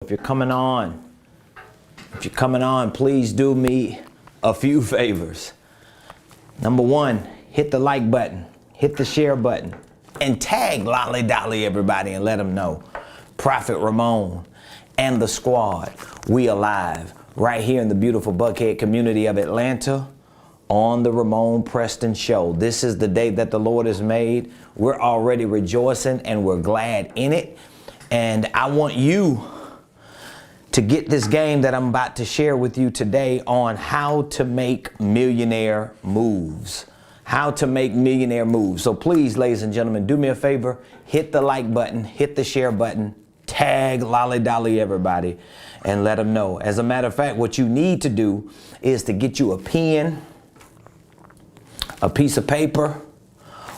If you're coming on, please do me a few favors. Number one, hit the like button, hit the share button, and tag Lolly Dolly everybody and let them know. Prophet Ramon and the squad, we alive right here in the beautiful Buckhead community of Atlanta on the Ramon Preston Show. This is the day that the Lord has made. We're already rejoicing and we're glad in it. And I want you to get this game that I'm about to share with you today on how to make millionaire moves. How to make millionaire moves. So please, ladies and gentlemen, do me a favor, hit the like button, hit the share button, tag Lolly Dolly everybody, and let them know. As a matter of fact, what you need to do is to get you a pen, a piece of paper,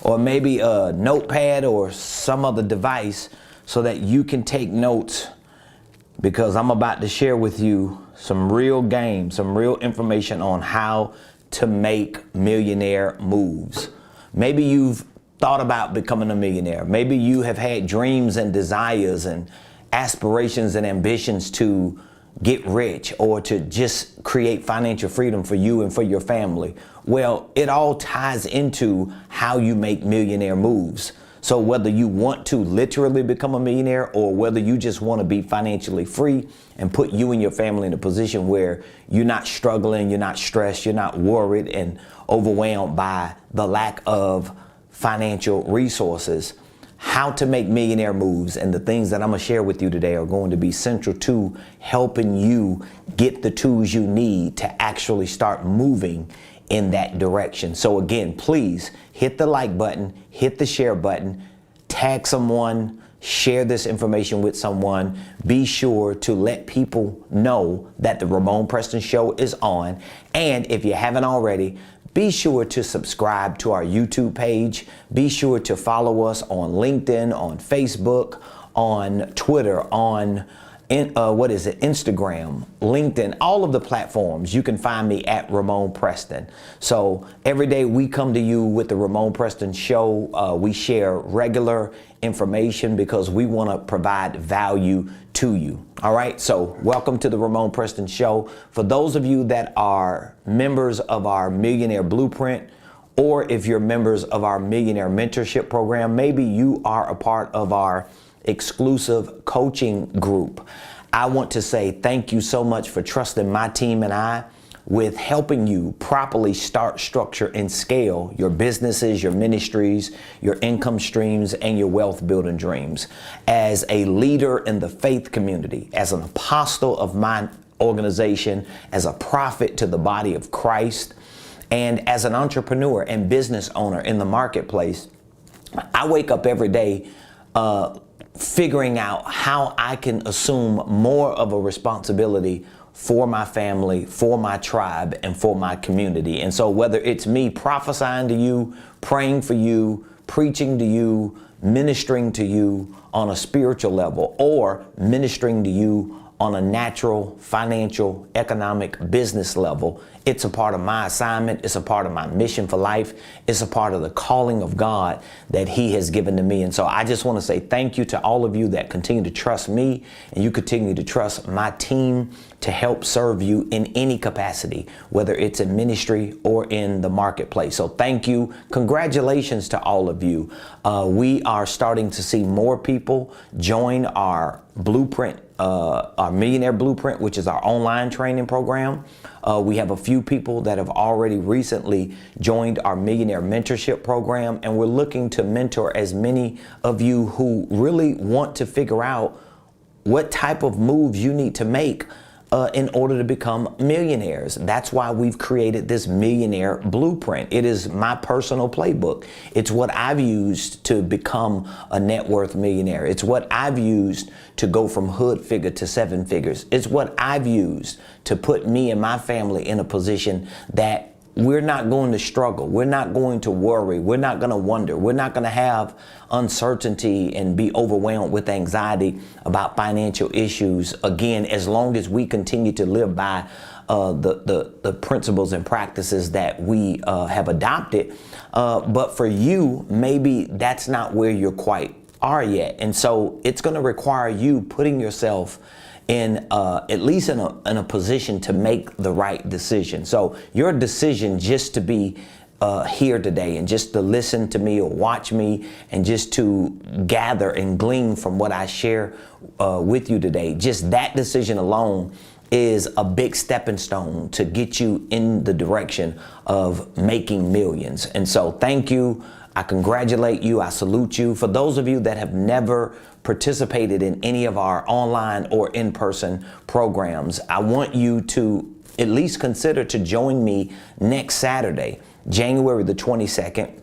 or maybe a notepad or some other device so that you can take notes, because I'm about to share with you some real game, some real information on how to make millionaire moves. Maybe you've thought about becoming a millionaire. Maybe you have had dreams and desires and aspirations and ambitions to get rich or to just create financial freedom for you and for your family. Well, it all ties into how you make millionaire moves. So whether you want to literally become a millionaire or whether you just want to be financially free and put you and your family in a position where you're not struggling, you're not stressed, you're not worried and overwhelmed by the lack of financial resources, how to make millionaire moves and the things that I'm going to share with you today are going to be central to helping you get the tools you need to actually start moving in that direction. So again, please hit the like button, hit the share button, tag someone, share this information with someone. Be sure to let people know that the Ramon Preston Show is on. And if you haven't already, be sure to subscribe to our YouTube page. Be sure to follow us on LinkedIn, on Facebook, on Twitter, on Instagram, LinkedIn, all of the platforms. You can find me at Ramon Preston. So every day we come to you with the Ramon Preston Show. We share regular information because we want to provide value to you. All right. So welcome to the Ramon Preston Show. For those of you that are members of our Millionaire Blueprint, or if you're members of our Millionaire Mentorship program, maybe you are a part of our exclusive coaching group. I want to say thank you so much for trusting my team and I with helping you properly start, structure, and scale your businesses, your ministries, your income streams, and your wealth building dreams. As a leader in the faith community, as an apostle of my organization, as a prophet to the body of Christ, and as an entrepreneur and business owner in the marketplace, I wake up every day figuring out how I can assume more of a responsibility for my family, for my tribe, and for my community. And so whether it's me prophesying to you, praying for you, preaching to you, ministering to you on a spiritual level, or ministering to you on a natural, financial, economic, business level, it's a part of my assignment. It's a part of my mission for life. It's a part of the calling of God that He has given to me. And so I just want to say thank you to all of you that continue to trust me, and you continue to trust my team to help serve you in any capacity, whether it's in ministry or in the marketplace. So thank you. Congratulations to all of you. We are starting to see more people join our blueprint, our Millionaire Blueprint, which is our online training program. We have a few people that have already recently joined our Millionaire Mentorship program, and we're looking to mentor as many of you who really want to figure out what type of moves you need to make in order to become millionaires. That's why we've created this Millionaire Blueprint. It is my personal playbook. It's what I've used to become a net worth millionaire. It's what I've used to go from hood figure to seven figures. It's what I've used to put me and my family in a position that we're not going to struggle. We're not going to worry. We're not going to wonder. We're not going to have uncertainty and be overwhelmed with anxiety about financial issues. Again, as long as we continue to live by the principles and practices that we have adopted. But for you, maybe that's not where you're quite are yet. And so it's going to require you putting yourself at least in a position to make the right decision. So your decision just to be here today and just to listen to me or watch me and just to gather and glean from what I share with you today, just that decision alone is a big stepping stone to get you in the direction of making millions. And so thank you. I congratulate you. I salute you. For those of you that have never participated in any of our online or in-person programs, I want you to at least consider to join me next Saturday, January the 22nd.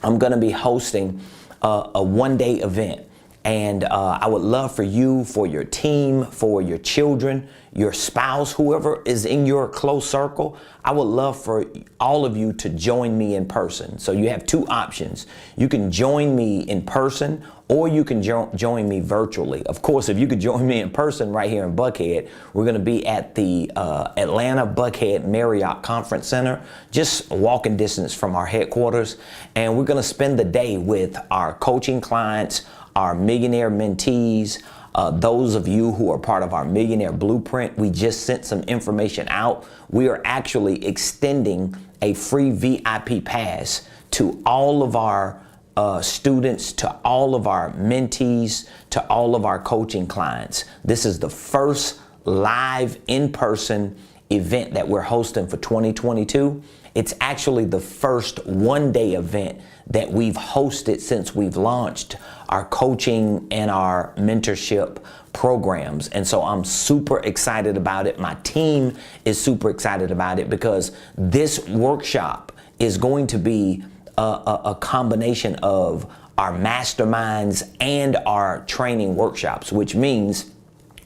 I'm going to be hosting a one-day event. And I would love for you, for your team, for your children, your spouse, whoever is in your close circle, I would love for all of you to join me in person. So you have two options. You can join me in person or you can join me virtually. Of course, if you could join me in person right here in Buckhead, we're going to be at the Atlanta Buckhead Marriott Conference Center, just walking distance from our headquarters. And we're going to spend the day with our coaching clients, our millionaire mentees, those of you who are part of our Millionaire Blueprint. We just sent some information out. We are actually extending a free VIP pass to all of our students, to all of our mentees, to all of our coaching clients. This is the first live in-person event that we're hosting for 2022. It's actually the first one-day event that we've hosted since we've launched our coaching and our mentorship programs. And so I'm super excited about it. My team is super excited about it because this workshop is going to be a combination of our masterminds and our training workshops, which means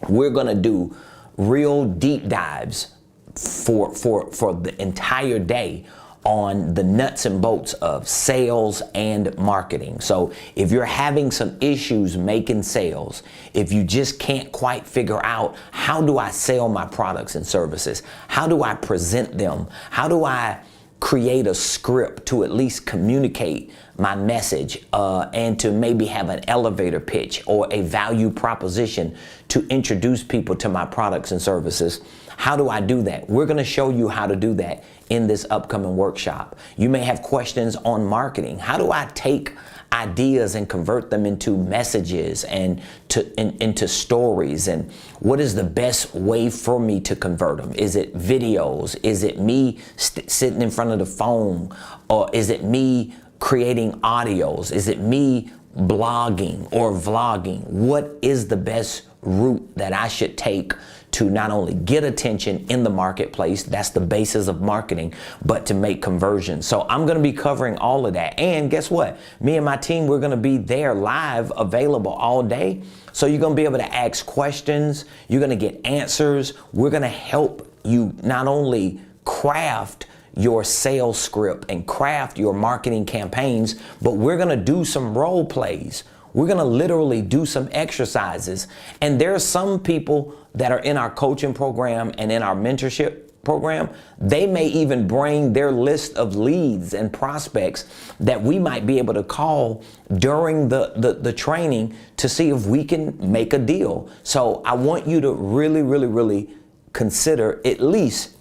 we're going to do real deep dives for the entire day on the nuts and bolts of sales and marketing. So if you're having some issues making sales, if you just can't quite figure out how do I sell my products and services, how do I present them, how do I create a script to at least communicate my message and to maybe have an elevator pitch or a value proposition to introduce people to my products and services. How do I do that? We're going to show you how to do that in this upcoming workshop. You may have questions on marketing. How do I take ideas and convert them into messages and into stories? And what is the best way for me to convert them? Is it videos? Is it me sitting in front of the phone? Or is it me creating audios? Is it me blogging or vlogging? What is the best route that I should take to not only get attention in the marketplace, that's the basis of marketing, but to make conversions? So I'm going to be covering all of that. And guess what? Me and my team, we're going to be there live, available all day. So you're going to be able to ask questions. You're going to get answers. We're going to help you not only craft your sales script and craft your marketing campaigns, but we're going to do some role plays. We're going to literally do some exercises. And there are some people that are in our coaching program and in our mentorship program. They may even bring their list of leads and prospects that we might be able to call during the training to see if we can make a deal. So I want you to really consider at least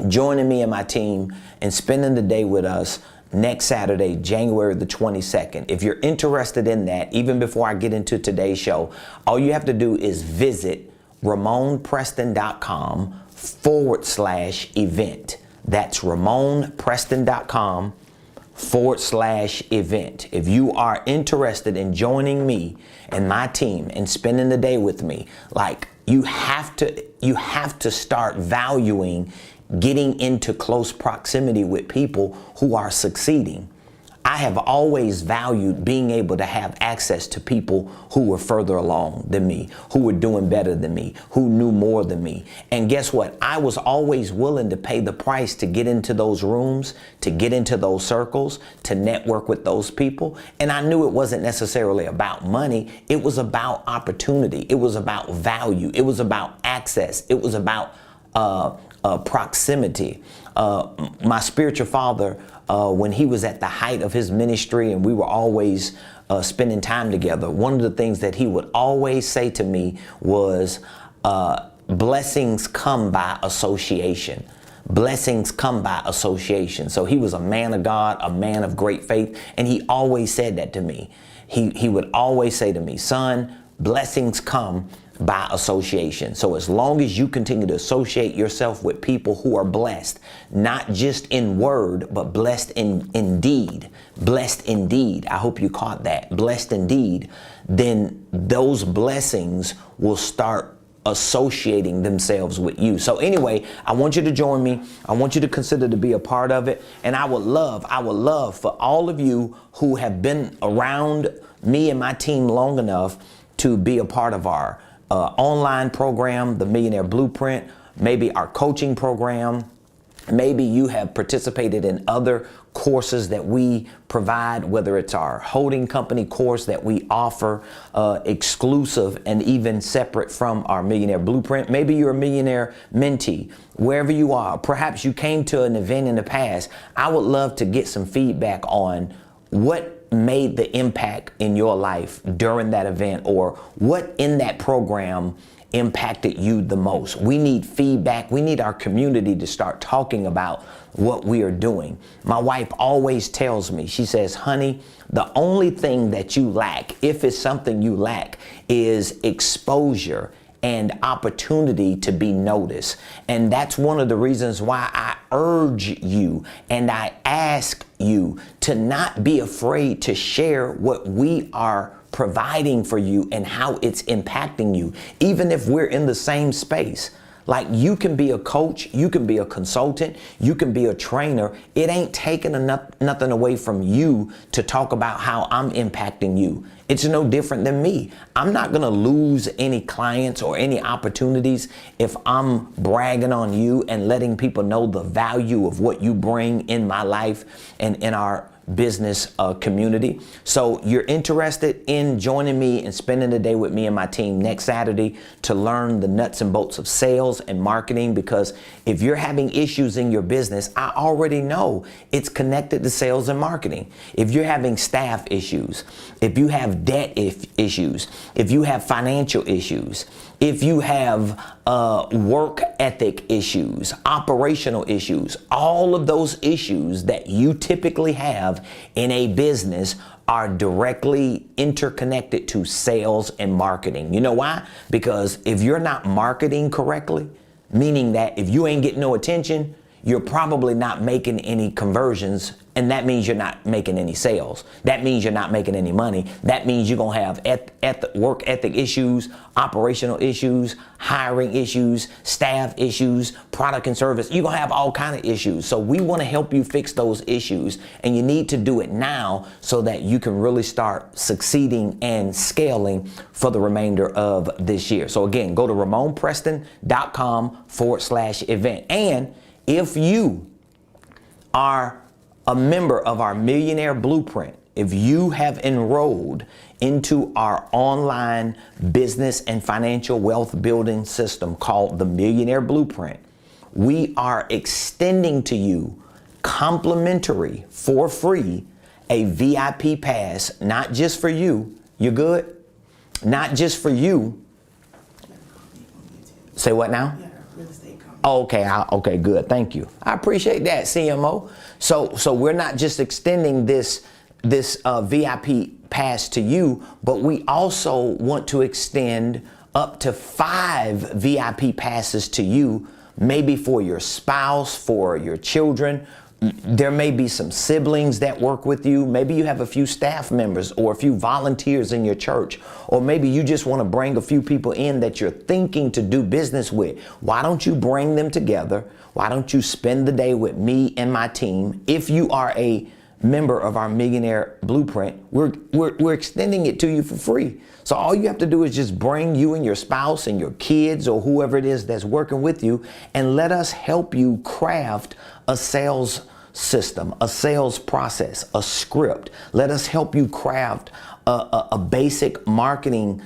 joining me and my team and spending the day with us next Saturday, January the 22nd. If you're interested in that, even before I get into today's show, all you have to do is visit RamonPreston.com/event. That's RamonPreston.com/event. If you are interested in joining me and my team and spending the day with me, like you have to start valuing getting into close proximity with people who are succeeding. I have always valued being able to have access to people who were further along than me, who were doing better than me, who knew more than me. And guess what? I was always willing to pay the price to get into those rooms, to get into those circles, to network with those people. And I knew it wasn't necessarily about money. It was about opportunity. It was about value. It was about access. It was about proximity. My spiritual father, when he was at the height of his ministry and we were always spending time together, one of the things that he would always say to me was, Blessings come by association. Blessings come by association. So he was a man of God, a man of great faith, and he always said that to me. He would always say to me, son, blessings come by association. So as long as you continue to associate yourself with people who are blessed, not just in word, but blessed in deed, blessed indeed. I hope you caught that. Blessed indeed. Then those blessings will start associating themselves with you. So anyway, I want you to join me. I want you to consider to be a part of it. And I would love for all of you who have been around me and my team long enough to be a part of our online program, the Millionaire Blueprint, maybe our coaching program. Maybe you have participated in other courses that we provide, whether it's our holding company course that we offer exclusive and even separate from our Millionaire Blueprint. Maybe you're a millionaire mentee, wherever you are. Perhaps you came to an event in the past. I would love to get some feedback on what made the impact in your life during that event, or what in that program impacted you the most. We need feedback. We need our community to start talking about what we are doing. My wife always tells me, she says, honey, the only thing that you lack, if it's something you lack, is exposure and opportunity to be noticed. And that's one of the reasons why I urge you and I ask you to not be afraid to share what we are providing for you and how it's impacting you, even if we're in the same space. Like, you can be a coach, you can be a consultant, you can be a trainer. It ain't taking nothing away from you to talk about how I'm impacting you. It's no different than me. I'm not gonna lose any clients or any opportunities if I'm bragging on you and letting people know the value of what you bring in my life and in our business community. So you're interested in joining me and spending the day with me and my team next Saturday to learn the nuts and bolts of sales and marketing, because if you're having issues in your business, I already know it's connected to sales and marketing. If you're having staff issues, if you have debt issues, if you have financial issues, if you have work ethic issues, operational issues, all of those issues that you typically have in a business are directly interconnected to sales and marketing. You know why? Because if you're not marketing correctly, meaning that if you ain't getting no attention, you're probably not making any conversions, and that means you're not making any sales. That means you're not making any money. That means you're gonna have work ethic issues, operational issues, hiring issues, staff issues, product and service. You're gonna have all kinds of issues. So we wanna help you fix those issues, and you need to do it now so that you can really start succeeding and scaling for the remainder of this year. So again, go to RamonPreston.com/event. And if you are a member of our Millionaire Blueprint, if you have enrolled into our online business and financial wealth building system called the Millionaire Blueprint, we are extending to you complimentary for free a VIP pass, not just for you. You good? Not just for you. Say what now? Okay, okay, good. Thank you. I appreciate that, CMO. So we're not just extending this VIP pass to you, but we also want to extend up to 5 VIP passes to you, maybe for your spouse, for your children. There may be some siblings that work with you. Maybe you have a few staff members or a few volunteers in your church, or maybe you just want to bring a few people in that you're thinking to do business with. Why don't you bring them together? Why don't you spend the day with me and my team? If you are a member of our Millionaire Blueprint, we're extending it to you for free. So all you have to do is just bring you and your spouse and your kids or whoever it is that's working with you, and let us help you craft a sales system, a sales process, a script. Let us help you craft a basic marketing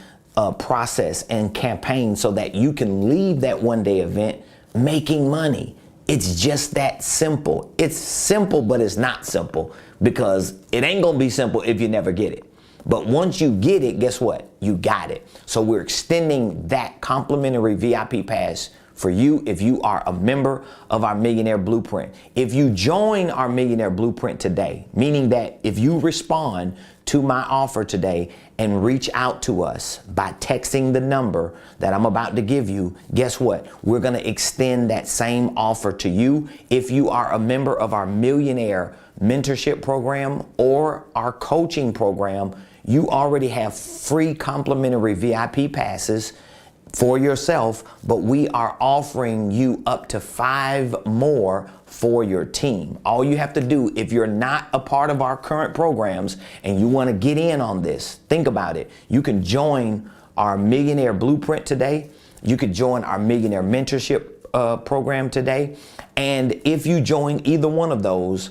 process and campaign so that you can leave that one-day event making money. It's just that simple. It's simple, but it's not simple, because it ain't gonna be simple if you never get it. But once you get it, guess what? You got it. So we're extending that complimentary VIP pass for you if you are a member of our Millionaire Blueprint. If you join our Millionaire Blueprint today, meaning that if you respond to my offer today and reach out to us by texting the number that I'm about to give you, guess what? We're going to extend that same offer to you. If you are a member of our Millionaire Mentorship program or our coaching program, you already have free complimentary VIP passes for yourself, but we are offering you up to 5 more for your team. All you have to do, if you're not a part of our current programs and you want to get in on this, think about it. You can join our Millionaire Blueprint today. You could join our Millionaire Mentorship program today. And if you join either one of those,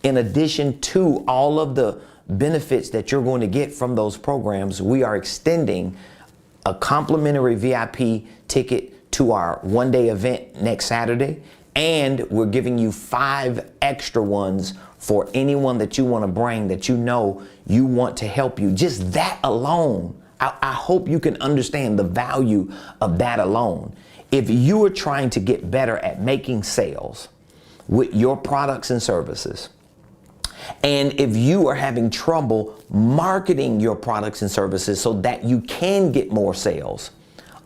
in addition to all of the benefits that you're going to get from those programs, we are extending a complimentary VIP ticket to our one-day event next Saturday, and we're giving you 5 extra ones for anyone that you want to bring that you know you want to help you. Just that alone, I hope you can understand the value of that alone. If you are trying to get better at making sales with your products and services, and if you are having trouble marketing your products and services so that you can get more sales,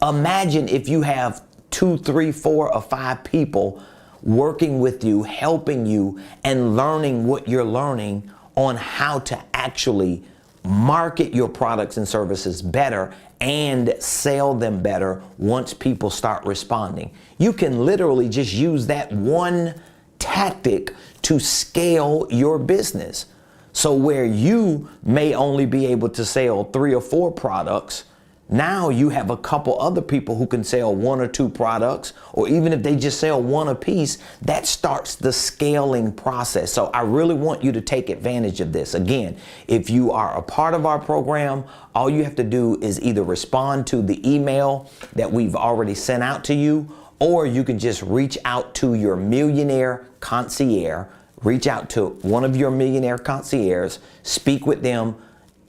imagine if you have 2, 3, 4, or 5 people working with you, helping you, and learning what you're learning on how to actually market your products and services better and sell them better once people start responding. You can literally just use that one tactic to scale your business. So where you may only be able to sell 3 or 4 products, now you have a couple other people who can sell 1 or 2 products, or even if they just sell 1 a piece, that starts the scaling process. So I really want you to take advantage of this. Again, if you are a part of our program, all you have to do is either respond to the email that we've already sent out to you, or you can just reach out to your Millionaire concierge, reach out to one of your Millionaire concierges, speak with them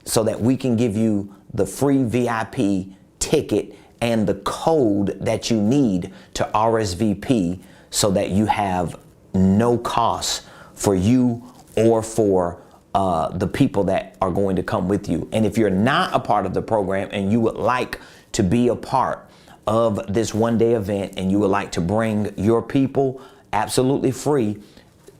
so that we can give you the free VIP ticket and the code that you need to RSVP so that you have no cost for you or for the people that are going to come with you. And if you're not a part of the program and you would like to be a part of this one-day event and you would like to bring your people absolutely free,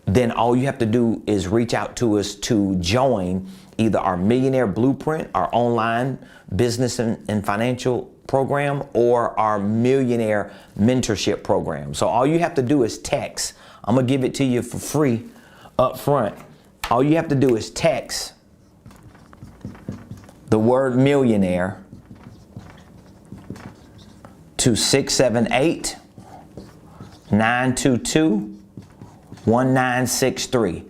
then all you have to do is reach out to us to join either our Millionaire Blueprint, our online business and financial program, or our Millionaire Mentorship program. So all you have to do is text. I'm gonna give it to you for free up front. All you have to do is text the word millionaire to 678-922-1963.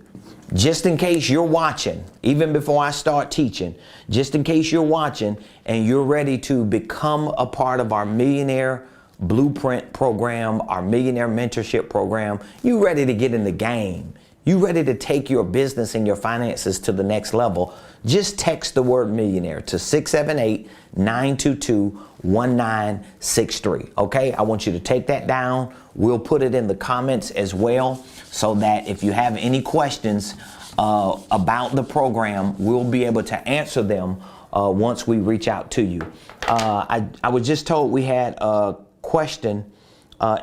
Just in case you're watching, even before I start teaching, just in case you're watching and you're ready to become a part of our Millionaire Blueprint program, our Millionaire Mentorship program, you ready to get in the game, you ready to take your business and your finances to the next level, just text the word millionaire to 678-922-1963. Okay, I want you to take that down. We'll put it in the comments as well so that if you have any questions about the program, we'll be able to answer them once we reach out to you. I was just told we had a question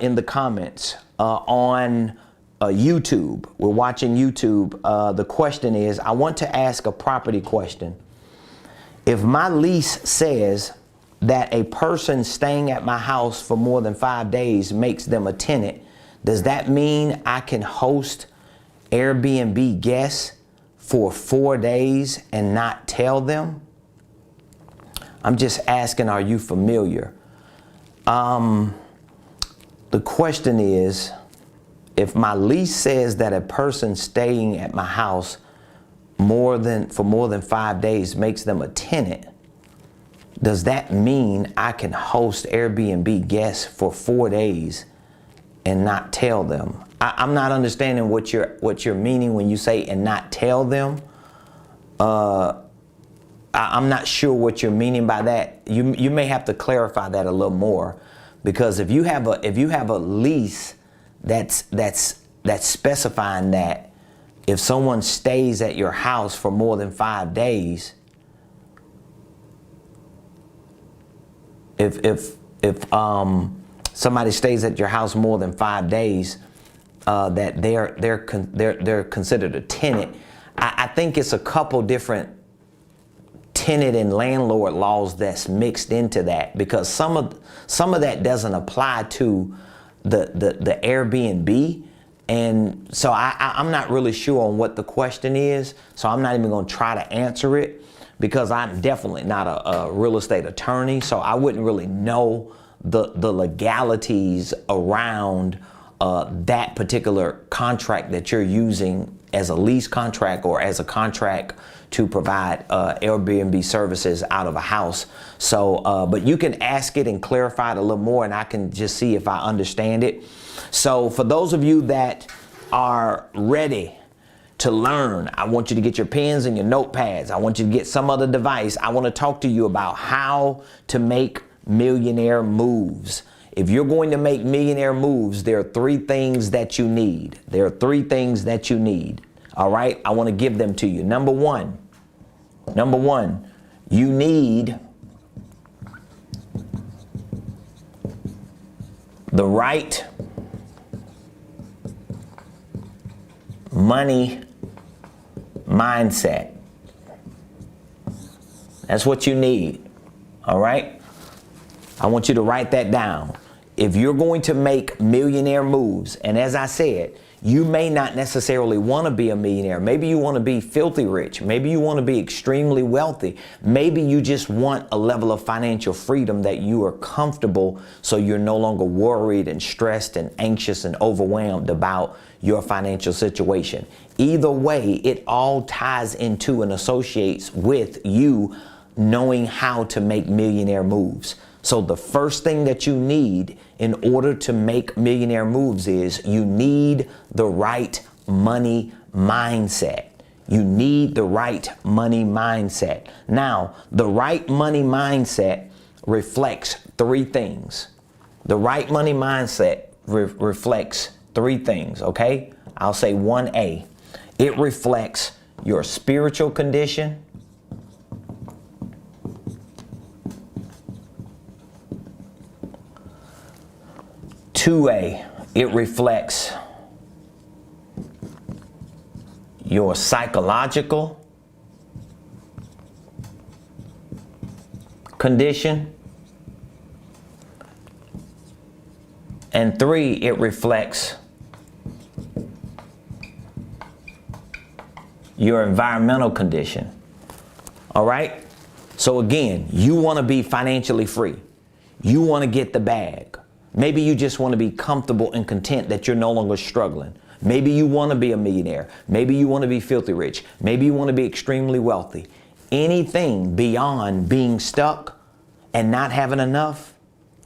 in the comments on YouTube. We're watching YouTube. The question is, I want to ask a property question. If my lease says that a person staying at my house for more than 5 days makes them a tenant, does that mean I can host Airbnb guests for 4 days and not tell them? I'm just asking, are you familiar? The question is, if my lease says that a person staying at my house for more than 5 days makes them a tenant, does that mean I can host Airbnb guests for 4 days and not tell them? I'm not understanding what you're meaning when you say and not tell them. I'm not sure what you're meaning by that. You may have to clarify that a little more, because if you have a lease that's specifying that if someone stays at your house for more than 5 days, if somebody stays at your house more than 5 days, that they're considered a tenant. I think it's a couple different tenant and landlord laws that's mixed into that, because some of that doesn't apply to the Airbnb. And so I'm not really sure on what the question is, so I'm not even going to try to answer it, because I'm definitely not a real estate attorney, so I wouldn't really know the legalities around that particular contract that you're using as a lease contract or as a contract to provide Airbnb services out of a house. So, but you can ask it and clarify it a little more, and I can just see if I understand it. So for those of you that are ready to learn, I want you to get your pens and your notepads. I want you to get some other device. I want to talk to you about how to make millionaire moves. If you're going to make millionaire moves, there are 3 things that you need. There are 3 things that you need. All right, I want to give them to you. Number one, you need the right money mindset. That's what you need. All right, I want you to write that down. If you're going to make millionaire moves, and as I said, you may not necessarily want to be a millionaire. Maybe you want to be filthy rich. Maybe you want to be extremely wealthy. Maybe you just want a level of financial freedom that you are comfortable, so you're no longer worried and stressed and anxious and overwhelmed about your financial situation. Either way, it all ties into and associates with you knowing how to make millionaire moves. So the first thing that you need in order to make millionaire moves is you need the right money mindset. You need the right money mindset. Now, the right money mindset reflects 3 things. The right money mindset reflects 3 things, okay? I'll say 1A. It reflects your spiritual condition, 2A, it reflects your psychological condition, and 3, it reflects your environmental condition. All right? So again, you want to be financially free. You want to get the bag. Maybe you just want to be comfortable and content that you're no longer struggling. Maybe you want to be a millionaire. Maybe you want to be filthy rich. Maybe you want to be extremely wealthy. Anything beyond being stuck and not having enough,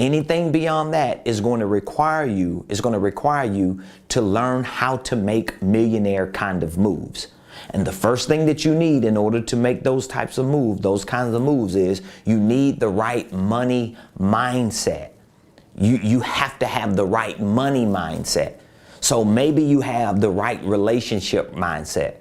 anything beyond that is going to require you to learn how to make millionaire kind of moves. And the first thing that you need in order to make those kinds of moves is you need the right money mindset. You have to have the right money mindset. So maybe you have the right relationship mindset.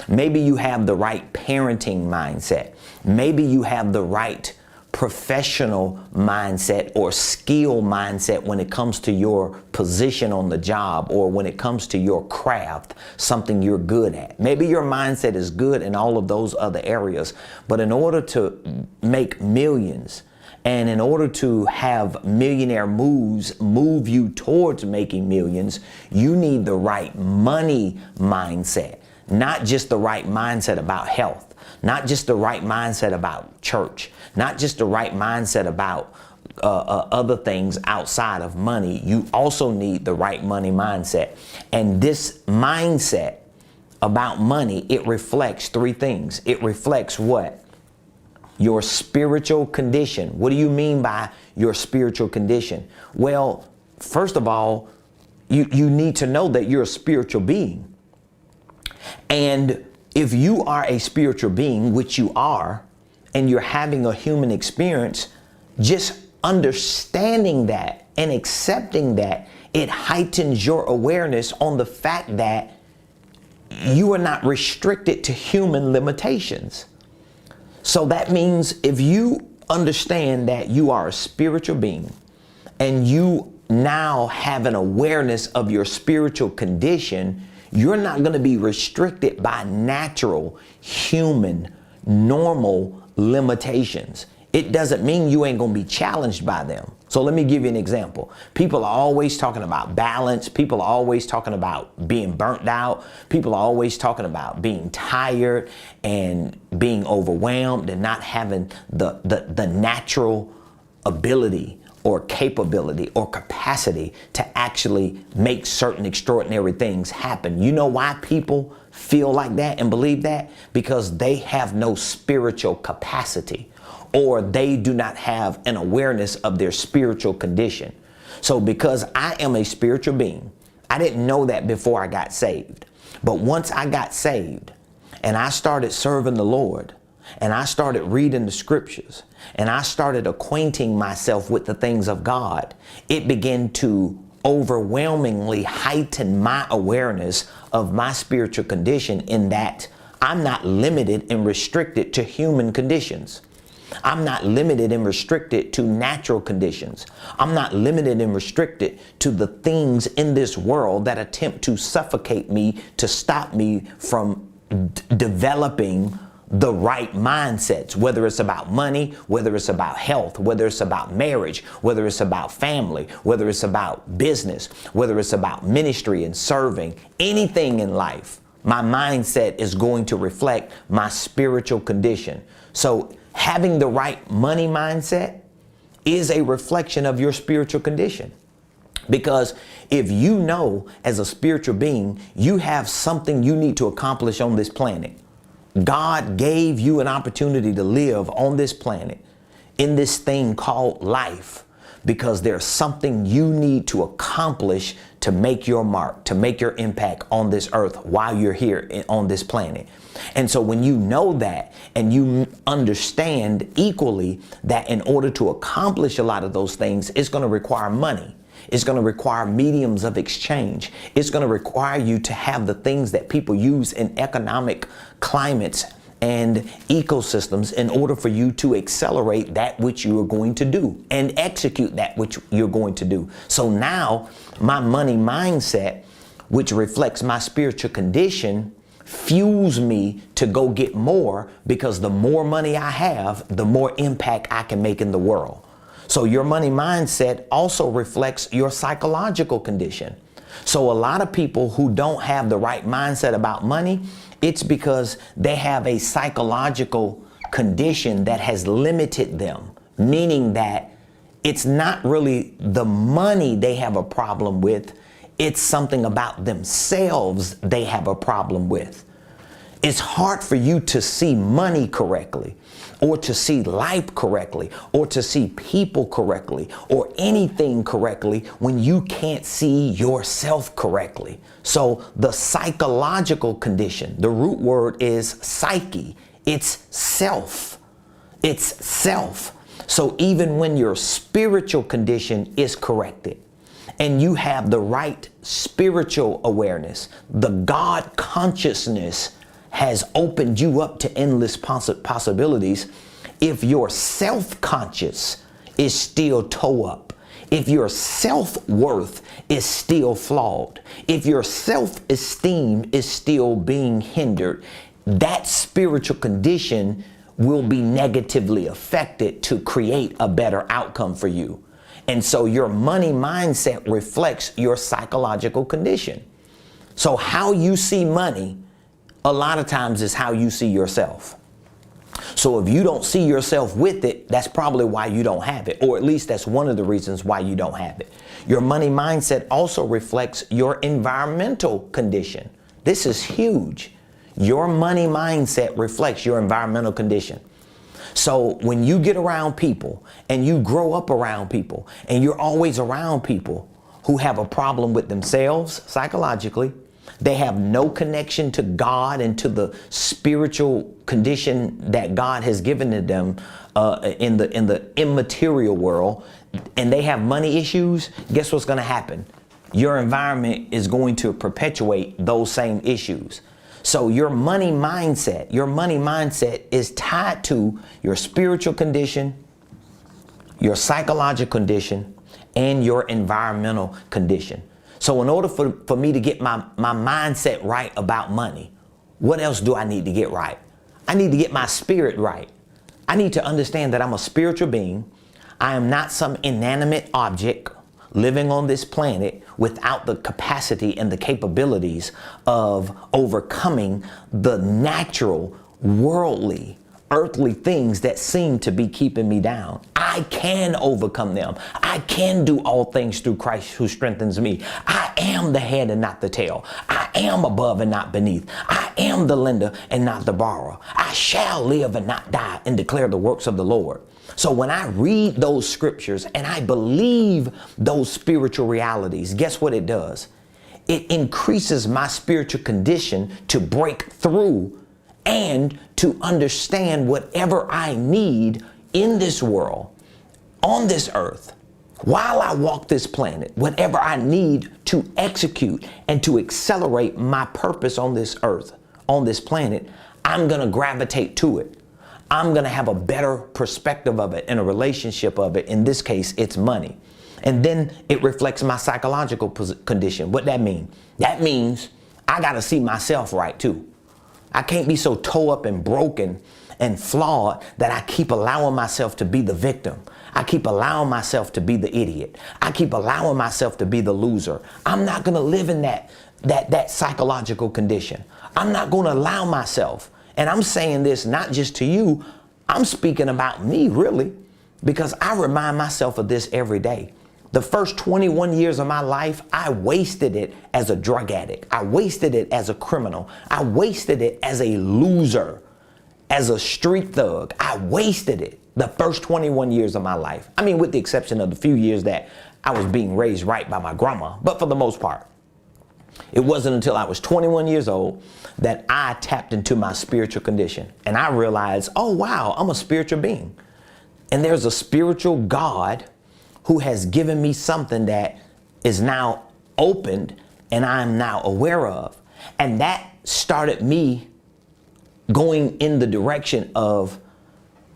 Maybe you have the right parenting mindset. Maybe you have the right professional mindset or skill mindset when it comes to your position on the job, or when it comes to your craft, something you're good at. Maybe your mindset is good in all of those other areas, but in order to make millions, and in order to have millionaire moves move you towards making millions, you need the right money mindset, not just the right mindset about health, not just the right mindset about church, not just the right mindset about other things outside of money. You also need the right money mindset. And this mindset about money, it reflects 3 things. It reflects what? Your spiritual condition. What do you mean by your spiritual condition? Well, first of all, you need to know that you're a spiritual being. And if you are a spiritual being, which you are, and you're having a human experience, just understanding that and accepting that, it heightens your awareness on the fact that you are not restricted to human limitations. So that means if you understand that you are a spiritual being and you now have an awareness of your spiritual condition, you're not going to be restricted by natural, human, normal limitations. It doesn't mean you ain't going to be challenged by them. So let me give you an example. People are always talking about balance. People are always talking about being burnt out. People are always talking about being tired and being overwhelmed and not having the natural ability or capability or capacity to actually make certain extraordinary things happen. You know why people feel like that and believe that? Because they have no spiritual capacity, or they do not have an awareness of their spiritual condition. So because I am a spiritual being, I didn't know that before I got saved. But once I got saved and I started serving the Lord, and I started reading the scriptures, and I started acquainting myself with the things of God, it began to overwhelmingly heighten my awareness of my spiritual condition, in that I'm not limited and restricted to human conditions. I'm not limited and restricted to natural conditions. I'm not limited and restricted to the things in this world that attempt to suffocate me, to stop me from developing the right mindsets, whether it's about money, whether it's about health, whether it's about marriage, whether it's about family, whether it's about business, whether it's about ministry and serving, anything in life. My mindset is going to reflect my spiritual condition. So having the right money mindset is a reflection of your spiritual condition. Because if you know as a spiritual being, you have something you need to accomplish on this planet. God gave you an opportunity to live on this planet in this thing called life, because there's something you need to accomplish to make your mark, to make your impact on this earth while you're here on this planet. And so when you know that, and you understand equally that in order to accomplish a lot of those things, it's going to require money. It's going to require mediums of exchange. It's going to require you to have the things that people use in economic climates and ecosystems in order for you to accelerate that which you are going to do and execute that which you're going to do. So now my money mindset, which reflects my spiritual condition, fuels me to go get more, because the more money I have, the more impact I can make in the world. So your money mindset also reflects your psychological condition. So a lot of people who don't have the right mindset about money, it's because they have a psychological condition that has limited them, meaning that it's not really the money they have a problem with, it's something about themselves they have a problem with. It's hard for you to see money correctly, or to see life correctly, or to see people correctly, or anything correctly when you can't see yourself correctly. So the psychological condition, the root word is psyche. It's self. It's self. So even when your spiritual condition is corrected and you have the right spiritual awareness, the God consciousness has opened you up to endless possibilities. If your self-conscious is still toe up, if your self-worth is still flawed, if your self-esteem is still being hindered, that spiritual condition will be negatively affected to create a better outcome for you. And so your money mindset reflects your psychological condition. So how you see money a lot of times is how you see yourself. So if you don't see yourself with it, that's probably why you don't have it, or at least that's one of the reasons why you don't have it. Your money mindset also reflects your environmental condition. This is huge. Your money mindset reflects your environmental condition. So when you get around people and you grow up around people and you're always around people who have a problem with themselves psychologically, They have no connection to God and to the spiritual condition that God has given to them in the immaterial world, and they have money issues. Guess what's going to happen? Your environment is going to perpetuate those same issues. So your money mindset is tied to your spiritual condition, your psychological condition, and your environmental condition. So in order for me to get my mindset right about money, what else do I need to get right? I need to get my spirit right. I need to understand that I'm a spiritual being. I am not some inanimate object living on this planet without the capacity and the capabilities of overcoming the natural, worldly, earthly things that seem to be keeping me down. I can overcome them. I can do all things through Christ who strengthens me. I am the head and not the tail. I am above and not beneath. I am the lender and not the borrower. I shall live and not die and declare the works of the Lord. So when I read those scriptures and I believe those spiritual realities, guess what it does? It increases my spiritual condition to break through and to understand whatever I need in this world, on this earth, while I walk this planet, whatever I need to execute and to accelerate my purpose on this earth, on this planet, I'm going to gravitate to it. I'm going to have a better perspective of it and a relationship of it. In this case, it's money. And then it reflects my psychological condition. What that mean? That means I got to see myself right too. I can't be so tore up and broken and flawed that I keep allowing myself to be the victim. I keep allowing myself to be the idiot. I keep allowing myself to be the loser. I'm not going to live in that psychological condition. I'm not going to allow myself. And I'm saying this not just to you, I'm speaking about me really, because I remind myself of this every day. The first 21 years of my life, I wasted it as a drug addict. I wasted it as a criminal. I wasted it as a loser, as a street thug. I wasted it the first 21 years of my life. I mean, with the exception of the few years that I was being raised right by my grandma, but for the most part. It wasn't until I was 21 years old that I tapped into my spiritual condition. And I realized, oh, wow, I'm a spiritual being. And there's a spiritual God who has given me something that is now opened and I'm now aware of. And that started me going in the direction of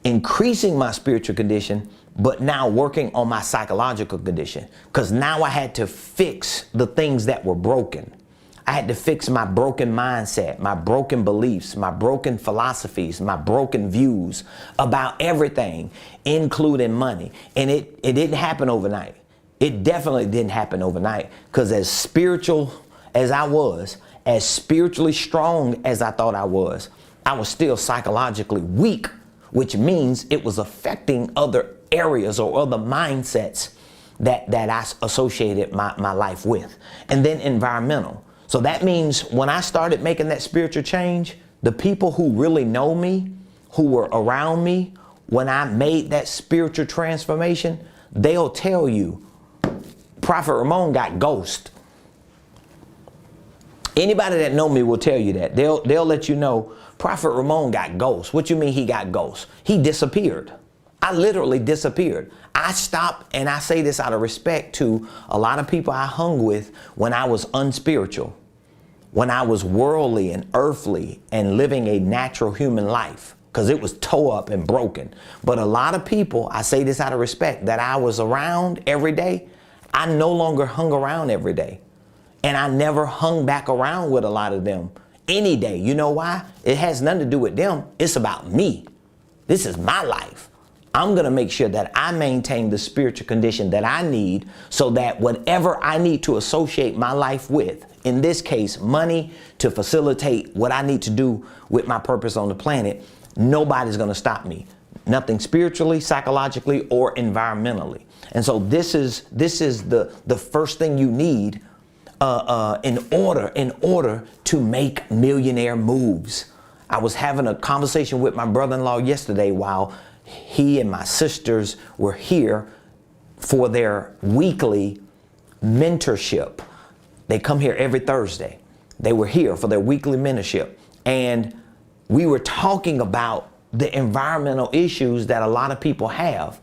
increasing my spiritual condition, but now working on my psychological condition. Because now I had to fix the things that were broken. I had to fix my broken mindset, my broken beliefs, my broken philosophies, my broken views about everything, including money. And it didn't happen overnight. It definitely didn't happen overnight, because as spiritual as I was, as spiritually strong as I thought I was still psychologically weak, which means it was affecting other areas or other mindsets that I associated my life with. And then environmental. So that means when I started making that spiritual change, the people who really know me, who were around me, when I made that spiritual transformation, they'll tell you, Prophet Ramon got ghost. Anybody that know me will tell you that. They'll let you know, Prophet Ramon got ghost. What you mean he got ghost? He disappeared. I literally disappeared. I stopped, and I say this out of respect to a lot of people I hung with when I was unspiritual, when I was worldly and earthly and living a natural human life, because it was tore up and broken. But a lot of people, I say this out of respect, that I was around every day, I no longer hung around every day. And I never hung back around with a lot of them any day. You know why? It has nothing to do with them. It's about me. This is my life. I'm going to make sure that I maintain the spiritual condition that I need, so that whatever I need to associate my life with, in this case, money, to facilitate what I need to do with my purpose on the planet, nobody's going to stop me. Nothing spiritually, psychologically, or environmentally. And so this is the first thing you need in order to make millionaire moves. I was having a conversation with my brother-in-law yesterday while he and my sisters were here for their weekly mentorship. They come here every Thursday. They were here for their weekly mentorship. And we were talking about the environmental issues that a lot of people have.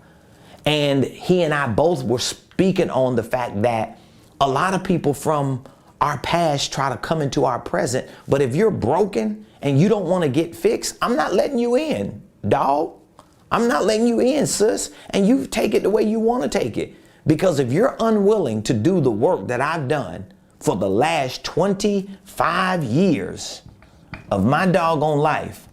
And he and I both were speaking on the fact that a lot of people from our past try to come into our present. But if you're broken and you don't want to get fixed, I'm not letting you in, dog. I'm not letting you in, sis. And you take it the way you want to take it. Because if you're unwilling to do the work that I've done for the last 25 years of my doggone life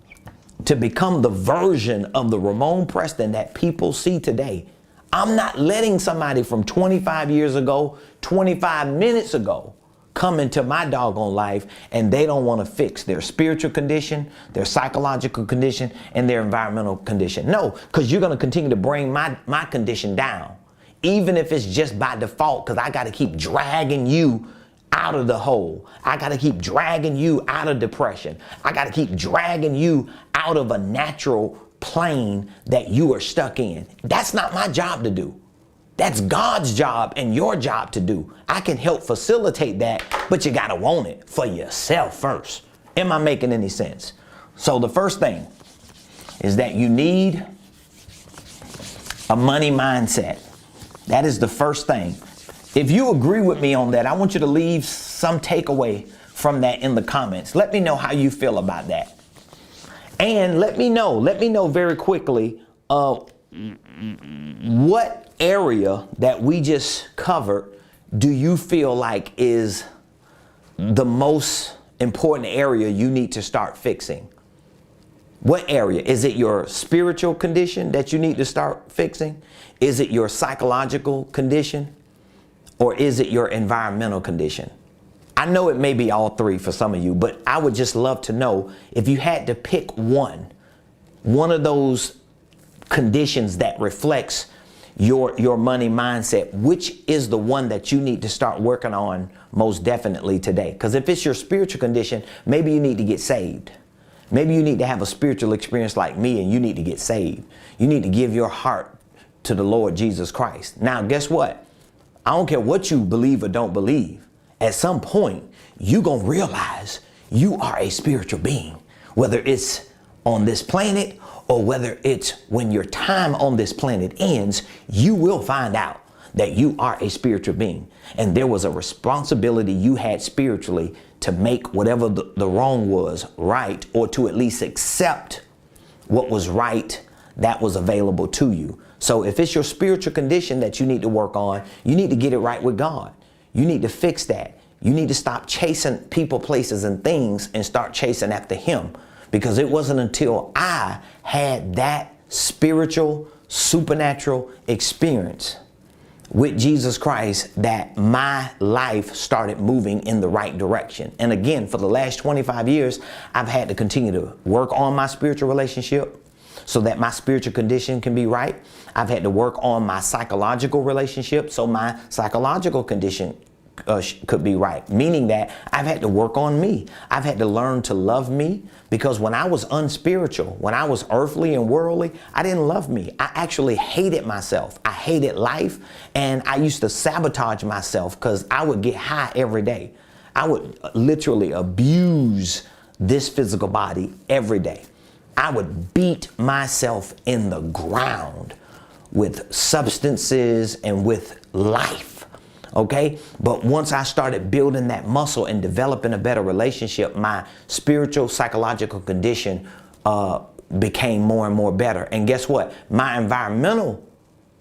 to become the version of the Ramon Preston that people see today, I'm not letting somebody from 25 years ago, 25 minutes ago, come into my doggone life and they don't want to fix their spiritual condition, their psychological condition, and their environmental condition. No, because you're going to continue to bring my condition down, even if it's just by default, because I got to keep dragging you out of the hole. I got to keep dragging you out of depression. I got to keep dragging you out of a natural plane that you are stuck in. That's not my job to do. That's God's job and your job to do. I can help facilitate that, but you got to want it for yourself first. Am I making any sense? So the first thing is that you need a money mindset. That is the first thing. If you agree with me on that, I want you to leave some takeaway from that in the comments. Let me know how you feel about that. And let me know very quickly what area that we just covered do you feel like is the most important area you need to start fixing? What area? Is it your spiritual condition that you need to start fixing? Is it your psychological condition? Or is it your environmental condition? I know it may be all three for some of you, but I would just love to know if you had to pick one of those conditions that reflects your money mindset, which is the one that you need to start working on most definitely today. Because if it's your spiritual condition, maybe you need to get saved. Maybe you need to have a spiritual experience like me and you need to get saved. You need to give your heart to the Lord Jesus Christ. Now, guess what? I don't care what you believe or don't believe. At some point, you're going to realize you are a spiritual being, whether it's on this planet or whether it's when your time on this planet ends, you will find out that you are a spiritual being. And there was a responsibility you had spiritually to make whatever the wrong was right, or to at least accept what was right that was available to you. So if it's your spiritual condition that you need to work on, you need to get it right with God. You need to fix that. You need to stop chasing people, places, and things and start chasing after Him. Because it wasn't until I had that spiritual, supernatural experience with Jesus Christ that my life started moving in the right direction. And again, for the last 25 years, I've had to continue to work on my spiritual relationship so that my spiritual condition can be right. I've had to work on my psychological relationship so my psychological condition could be right, meaning that I've had to work on me. I've had to learn to love me, because when I was unspiritual, when I was earthly and worldly, I didn't love me. I actually hated myself. I hated life, and I used to sabotage myself because I would get high every day. I would literally abuse this physical body every day. I would beat myself in the ground with substances and with life. Okay, but once I started building that muscle and developing a better relationship, my spiritual, psychological condition became more and more better. And guess what? My environmental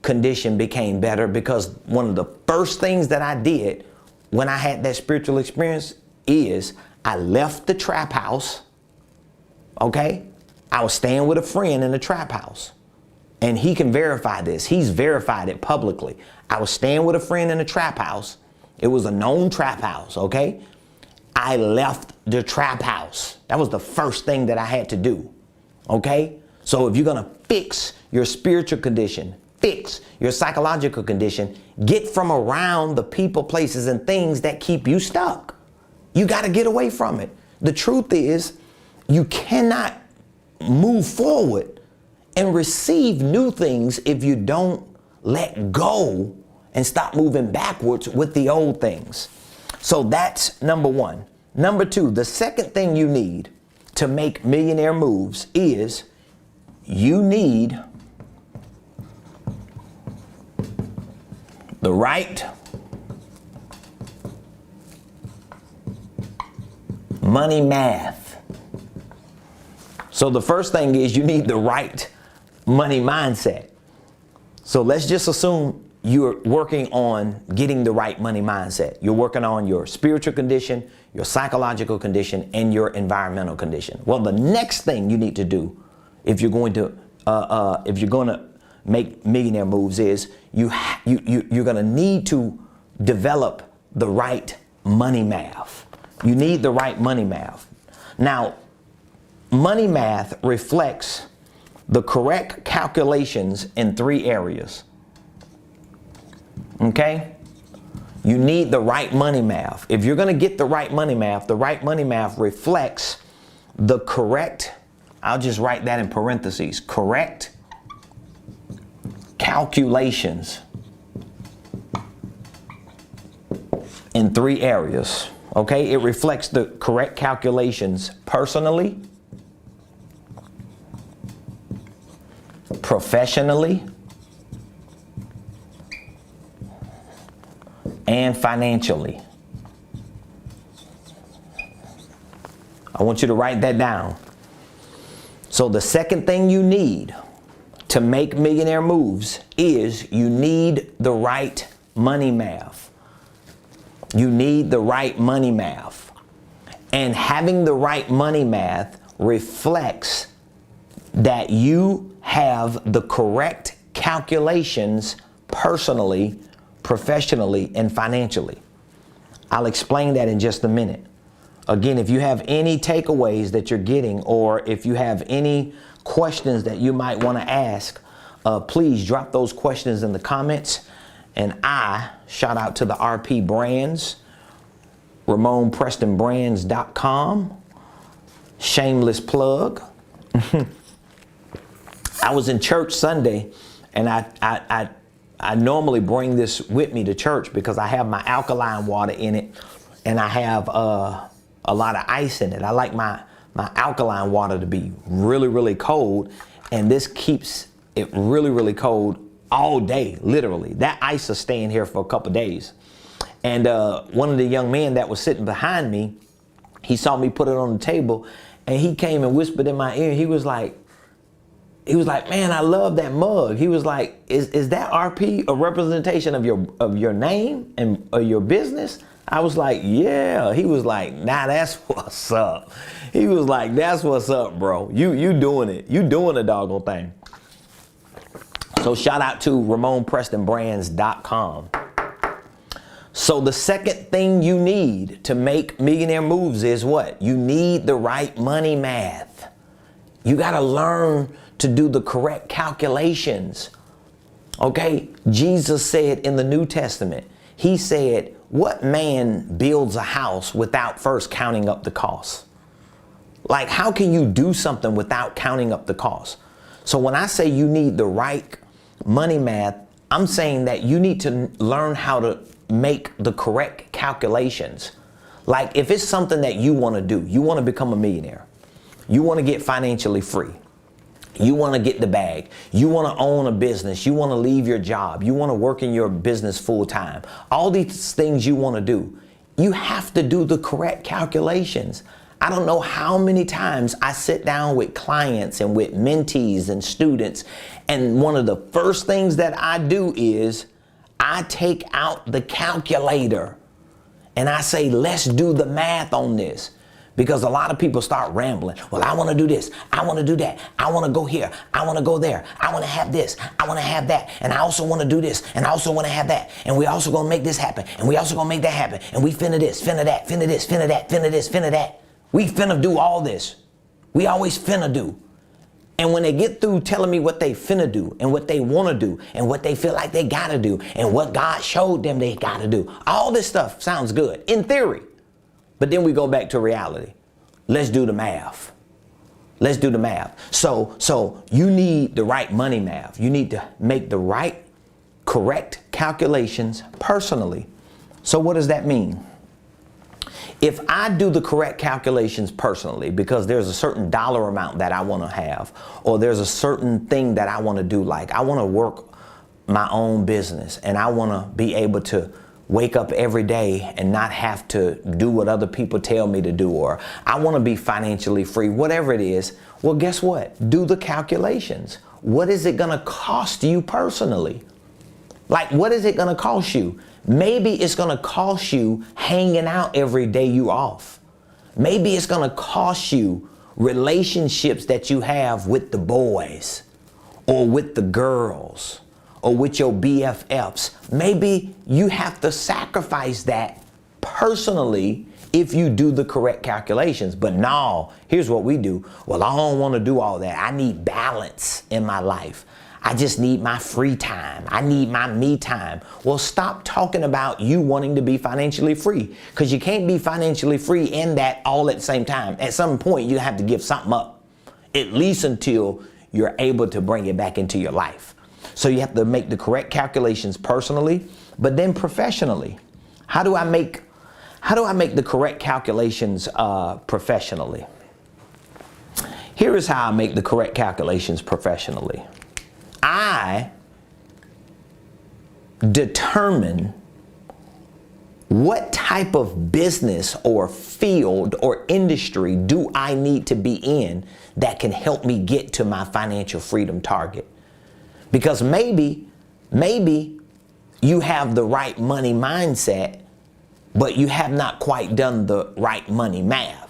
condition became better, because one of the first things that I did when I had that spiritual experience is I left the trap house. Okay, I was staying with a friend in the trap house. And he can verify this. He's verified it publicly. I was staying with a friend in a trap house. It was a known trap house, okay? I left the trap house. That was the first thing that I had to do, okay? So if you're gonna fix your spiritual condition, fix your psychological condition, get from around the people, places, and things that keep you stuck. You gotta get away from it. The truth is, you cannot move forward and receive new things if you don't let go and stop moving backwards with the old things. So that's number one. Number two, the second thing you need to make millionaire moves is you need the right money math. So the first thing is you need the right money mindset. So let's just assume you're working on getting the right money mindset. You're working on your spiritual condition, your psychological condition, and your environmental condition. Well, the next thing you need to do if you're going to make millionaire moves is you're going to need to develop the right money math. You need the right money math. Now, money math reflects the correct calculations in three areas. Okay? You need the right money math. If you're going to get the right money math reflects the correct, I'll just write that in parentheses, correct calculations in three areas. Okay? It reflects the correct calculations personally, professionally, and financially. I want you to write that down. So the second thing you need to make millionaire moves is you need the right money math. You need the right money math. And having the right money math reflects that you have the correct calculations personally, professionally, and financially. I'll explain that in just a minute. Again, if you have any takeaways that you're getting, or if you have any questions that you might want to ask, please drop those questions in the comments. And I shout out to the RP Brands, RamonPrestonBrands.com. Shameless plug. I was in church Sunday, and I normally bring this with me to church because I have my alkaline water in it, and I have a lot of ice in it. I like my alkaline water to be really, really cold, and this keeps it really, really cold all day, literally. That ice is staying here for a couple days. And one of the young men that was sitting behind me, he saw me put it on the table, and he came and whispered in my ear. He was like, man, I love that mug. He was like, is that RP a representation of your name and your business? I was like, yeah. He was like, nah, that's what's up. He was like, that's what's up, bro. You doing it. You doing the doggone thing. So shout out to RamonPrestonBrands.com. So the second thing you need to make millionaire moves is what? You need the right money math. You got to learn to do the correct calculations. Okay? Jesus said in the New Testament, he said, what man builds a house without first counting up the costs? Like, how can you do something without counting up the costs? So when I say you need the right money math, I'm saying that you need to learn how to make the correct calculations. Like, if it's something that you want to do, you want to become a millionaire, you want to get financially free, you want to get the bag, you want to own a business, you want to leave your job, you want to work in your business full time, all these things you want to do, you have to do the correct calculations. I don't know how many times I sit down with clients and with mentees and students, and one of the first things that I do is I take out the calculator and I say, let's do the math on this. Because a lot of people start rambling. Well, I want to do this. I want to do that. I want to go here. I want to go there. I want to have this. I want to have that. And I also want to do this. And I also want to have that. And we also going to make this happen. And we also going to make that happen. And we finna this, finna that, finna this, finna that, finna this, finna that. We finna do all this. We always finna do. And when they get through telling me what they finna do and what they want to do and what they feel like they got to do and what God showed them they got to do, all this stuff sounds good in theory. But then we go back to reality. Let's do the math. Let's do the math. So you need the right money math. You need to make the right, correct calculations personally. So what does that mean? if I do the correct calculations personally, because there's a certain dollar amount that I want to have, or there's a certain thing that I want to do, like I want to work my own business and I want to be able to wake up every day and not have to do what other people tell me to do, or I want to be financially free, whatever it is. Well, guess what? Do the calculations. What is it going to cost you personally? Like, what is it going to cost you? Maybe it's going to cost you hanging out every day you off. Maybe it's going to cost you relationships that you have with the boys or with the girls or with your BFFs. Maybe you have to sacrifice that personally if you do the correct calculations. But no, here's what we do. Well, I don't want to do all that. I need balance in my life. I just need my free time. I need my me time. Well, stop talking about you wanting to be financially free, because you can't be financially free and that all at the same time. At some point, you have to give something up, at least until you're able to bring it back into your life. So you have to make the correct calculations personally, but then professionally. How do I make the correct calculations professionally? Here is how I make the correct calculations professionally. I determine what type of business or field or industry do I need to be in that can help me get to my financial freedom target. Because maybe you have the right money mindset, but you have not quite done the right money math.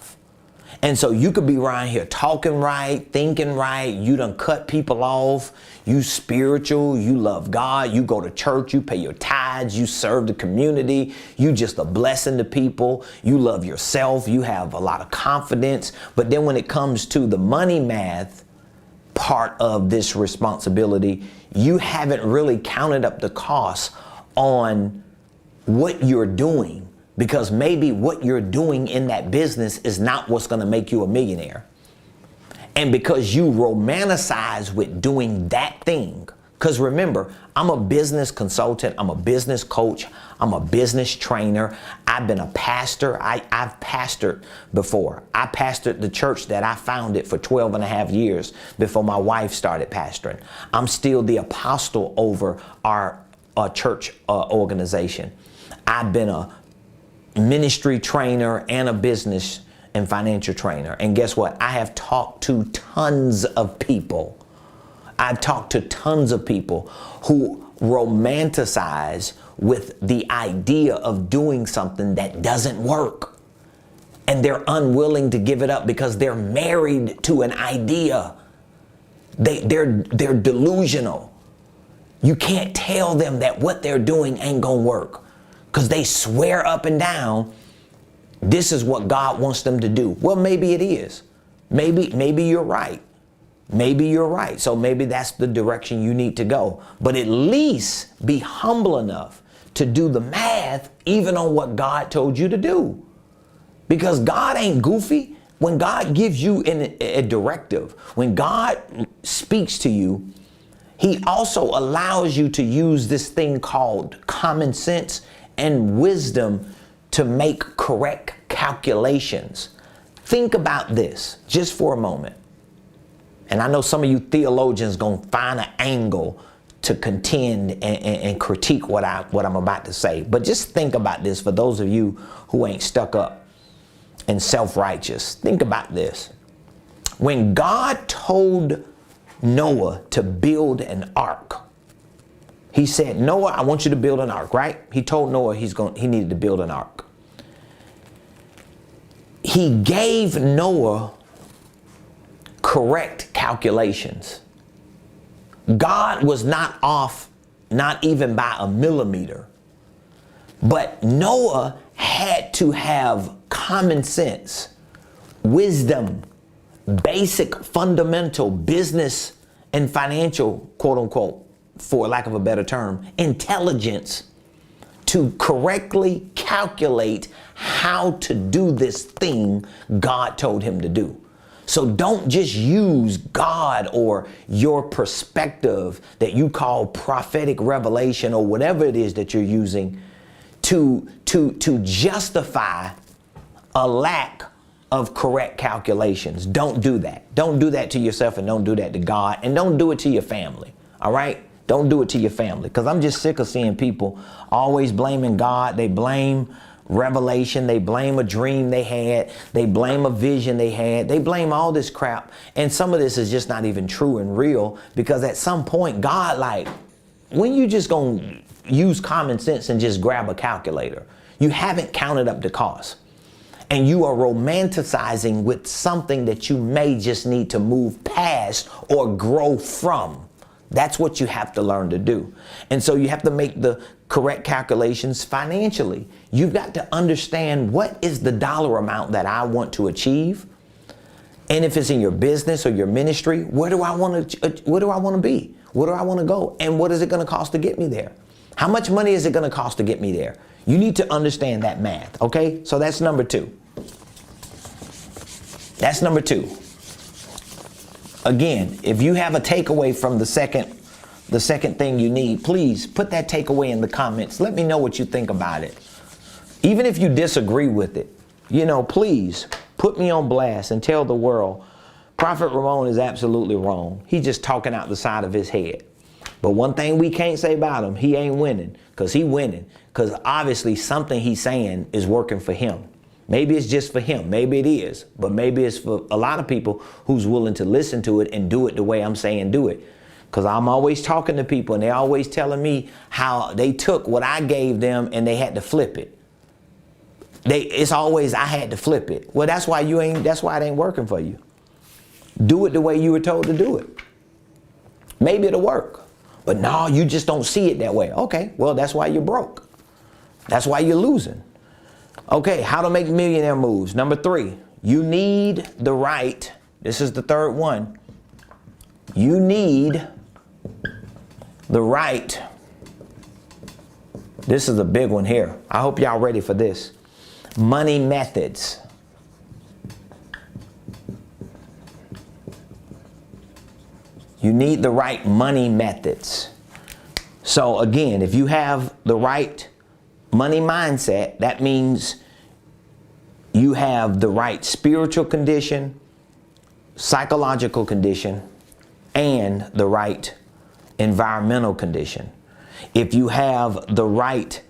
And so you could be around here talking right, thinking right, you done cut people off, you spiritual, you love God, you go to church, you pay your tithes, you serve the community, you just a blessing to people, you love yourself, you have a lot of confidence. But then when it comes to the money math part of this responsibility, you haven't really counted up the costs on what you're doing. Because maybe what you're doing in that business is not what's going to make you a millionaire. And because you romanticize with doing that thing, because remember, I'm a business consultant, I'm a business coach, I'm a business trainer, I've been a pastor, I've pastored before. I pastored the church that I founded for 12 and a half years before my wife started pastoring. I'm still the apostle over our church organization. I've been a ministry trainer and a business and financial trainer. And guess what? I have talked to tons of people. I've talked to tons of people who romanticize with the idea of doing something that doesn't work. And they're unwilling to give it up because they're married to an idea. They're delusional. You can't tell them that what they're doing ain't gonna work, because they swear up and down this is what God wants them to do. Well, maybe it is. Maybe you're right. Maybe you're right. So maybe that's the direction you need to go. But at least be humble enough to do the math even on what God told you to do. Because God ain't goofy. When God gives you a directive, when God speaks to you, He also allows you to use this thing called common sense and wisdom to make correct calculations. Think about this just for a moment. And I know some of you theologians gonna find an angle to contend and critique what I'm about to say. But just think about this for those of you who ain't stuck up and self-righteous. Think about this. When God told Noah to build an ark, He said, Noah, I want you to build an ark, right? He told Noah he needed to build an ark. He gave Noah correct calculations. God was not off, not even by a millimeter. But Noah had to have common sense, wisdom, basic fundamental business and financial, quote unquote, for lack of a better term, intelligence to correctly calculate how to do this thing God told him to do. So don't just use God or your perspective that you call prophetic revelation or whatever it is that you're using to justify a lack of correct calculations. Don't do that. Don't do that to yourself, and don't do that to God, and don't do it to your family. All right? Don't do it to your family, because I'm just sick of seeing people always blaming God. They blame revelation. They blame a dream they had. They blame a vision they had. They blame all this crap. And some of this is just not even true and real, because at some point, God, like, when you just gonna use common sense and just grab a calculator? You haven't counted up the cost. And you are romanticizing with something that you may just need to move past or grow from. That's what you have to learn to do. And so you have to make the correct calculations financially. You've got to understand, what is the dollar amount that I want to achieve? And if it's in your business or your ministry, where do I want to be? Where do I want to go? And what is it going to cost to get me there? How much money is it going to cost to get me there? You need to understand that math, okay? So that's number 2. That's number 2. Again, if you have a takeaway from the second thing you need, please put that takeaway in the comments. Let me know what you think about it. Even if you disagree with it, please put me on blast and tell the world, Prophet Ramon is absolutely wrong. He's just talking out the side of his head. But one thing we can't say about him, he ain't winning, because he winning. Because obviously something he's saying is working for him. Maybe it's just for him. Maybe it is. But maybe it's for a lot of people who's willing to listen to it and do it the way I'm saying do it. Because I'm always talking to people, and they're always telling me how they took what I gave them and they had to flip it. It's always, I had to flip it. Well, that's why it ain't working for you. Do it the way you were told to do it. Maybe it'll work. But no, you just don't see it that way. Okay, well, that's why you're broke. That's why you're losing. Okay, how to make millionaire moves. Number 3, you need the right. This is the third one. You need the right. This is a big one here. I hope y'all ready for this. Money methods. You need the right money methods. So again, if you have the right money mindset, that means you have the right spiritual condition, psychological condition, and the right environmental condition. If you have the right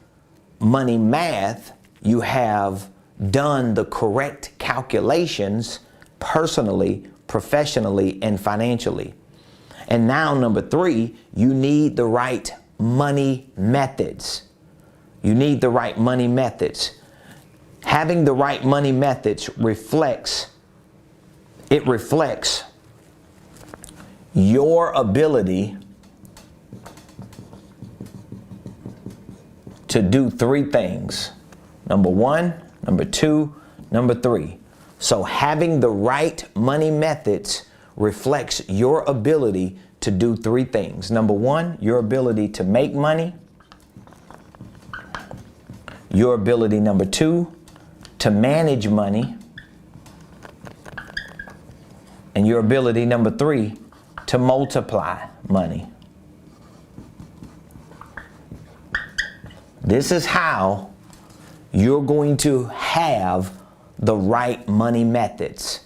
money math, you have done the correct calculations personally, professionally, and financially. And now number 3, you need the right money methods. You need the right money methods. Having the right money methods reflects your ability to do 3 things. Number 1, number 2, number 3. So having the right money methods reflects your ability to do 3 things. Number 1, your ability to make money. Your ability, number 2, to manage money. And your ability, number 3, to multiply money. This is how you're going to have the right money methods.